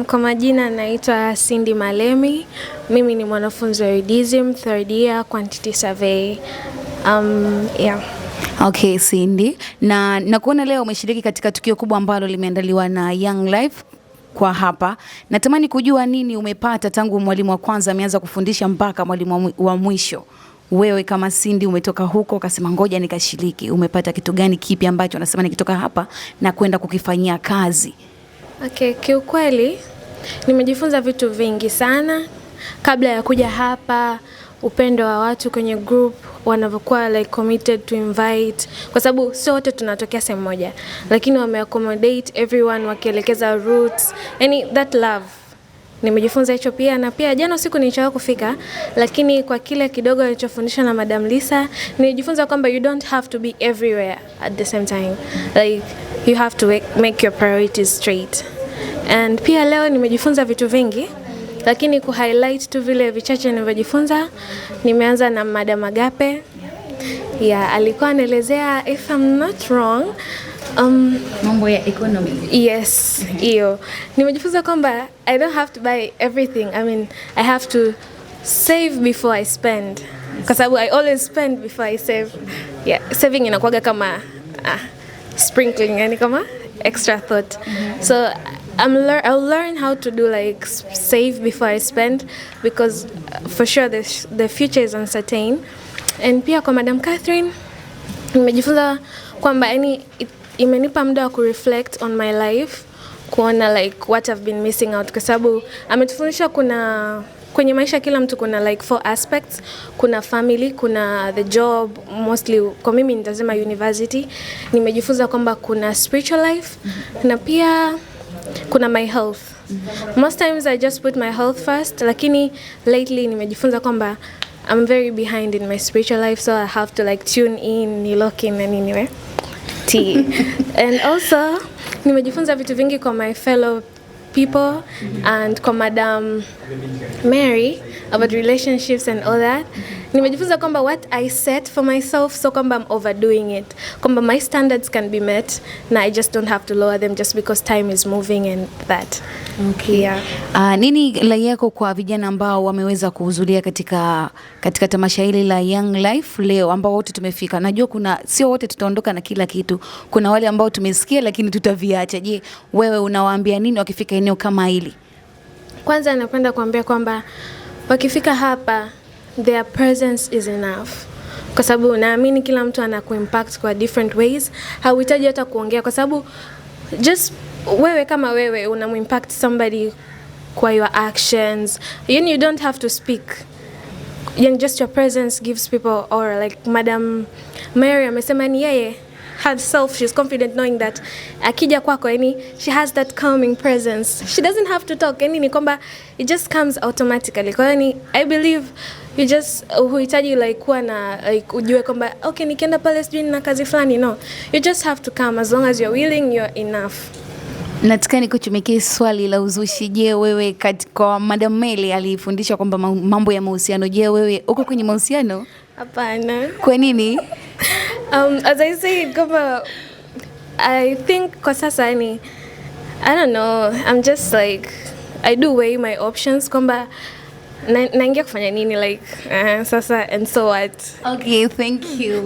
Kwa majina naitwa Cindy Malemi. Mimi ni mwanafunzi wa UDSM third year quantity survey. Yeah. Okay, Cindy. Na kuona leo umeshiriki katika tukio kubwa ambalo limeandaliwa na Young Life kwa hapa. Natamani kujua nini umepata tangu mwalimu wa kwanza ameanza kufundisha mpaka mwalimu wa mwisho. Wewe kama Cindy umetoka huko ukasema ngoja nikashiriki. Umepata kitu gani kipi ambacho unasema nikitoka hapa na kwenda kukifanyia kazi? Okay, kiukweli nimejifunza vitu vingi sana kabla ya kuja hapa. Upendo wa watu kwenye group wanavyokuwa like committed to invite, kwa sababu sio wote tunatokea sehemu moja, lakini wameaccommodate everyone wakielekeza routes, yani that love. Nimejifunza hicho pia, na pia jana usiku nilichelewa kufika, lakini kwa kile kidogo nilichofundishwa na Madam Lisa nilijifunza kwamba you don't have to be everywhere at the same time, like you have to make your priorities straight. And pia leo nimejifunza vitu vingi, lakini highlight tu vile vichache nilivyojifunza. Nimeanza na Madam Agape. Yeah, alikuwa anaelezea, if I'm not wrong, mambo ya economy. Yes, hiyo. Nimejifunza kwamba I don't have to buy everything. I mean, I have to save before I spend. Kwa sababu I always spend before I save. Yeah, saving inakuwaga kama sprinkling, yani kama extra thought. So I'll learn how to do like save before I spend, because for sure the future is uncertain. And pia kwa Madam Catherine nimejifunza kwamba yani imenipa muda wa kureflect on my life, kuona like what I've been missing out, kwa sababu ametufundisha kwenye maisha kila mtu kuna like 4 aspects. Kuna family, kuna the job, mostly kwa mimi nitasema university. Nimejifunza kwamba kuna spiritual life, na pia kuna my health. Most times I just put my health first, lakini lately nimejifunza kwamba I'm very behind in my spiritual life, so I have to like tune in, nilock in and anyway. And also nimejifunza vitu vingi kwa my fellow people and kwa Madam Mary about relationships and all that. Nimejifunza kwamba what I set for myself, so kwamba I'm overdoing it, kwamba my standards can be met na I just don't have to lower them just because time is moving and that. Okay. Yeah. Nini rai yako kwa vijana ambao wameweza kuhudhuria katika tamasha hili la Young Life leo, ambao wote tumefika? Najua kuna sio wote tutaondoka na kila kitu. Kuna wale ambao tumesikia lakini tutaviacha. Je, wewe unawaambia nini wakifika eneo kama hili? Kwanza napenda kuambia kwamba wakifika hapa their presence is enough, kwa sababu naamini kila mtu anakuimpact kwa different ways. Hauhitaji hata kuongea, kwa sababu just wewe kama wewe unamuimpact somebody kwa your actions. You don't have to speak. Just your presence gives people aura. Like Madam Mary amesema ni yeye herself, she's confident knowing that akija kwako, yani she has that calming presence. She doesn't have to talk, yani ni kwamba it just comes automatically. Kwa hiyo I believe you just huhitaji like kuwa na like ujue kwamba okay nikienda pale sijui nina kazi fulani. No, you just have to come. As long as you're willing, you're enough. Nataka nikuchumikie swali la uzushi. Je, wewe kwa Madam Mary alifundisha kwamba mambo ya mahusiano. Je, wewe uko kwenye mahusiano? Hapana. Kwa nini? As I said, kama I think kwa sasa yani I don't know, I'm just like I do weigh my options kwamba naingia kufanya nini like sasa and so what. Okay, thank you.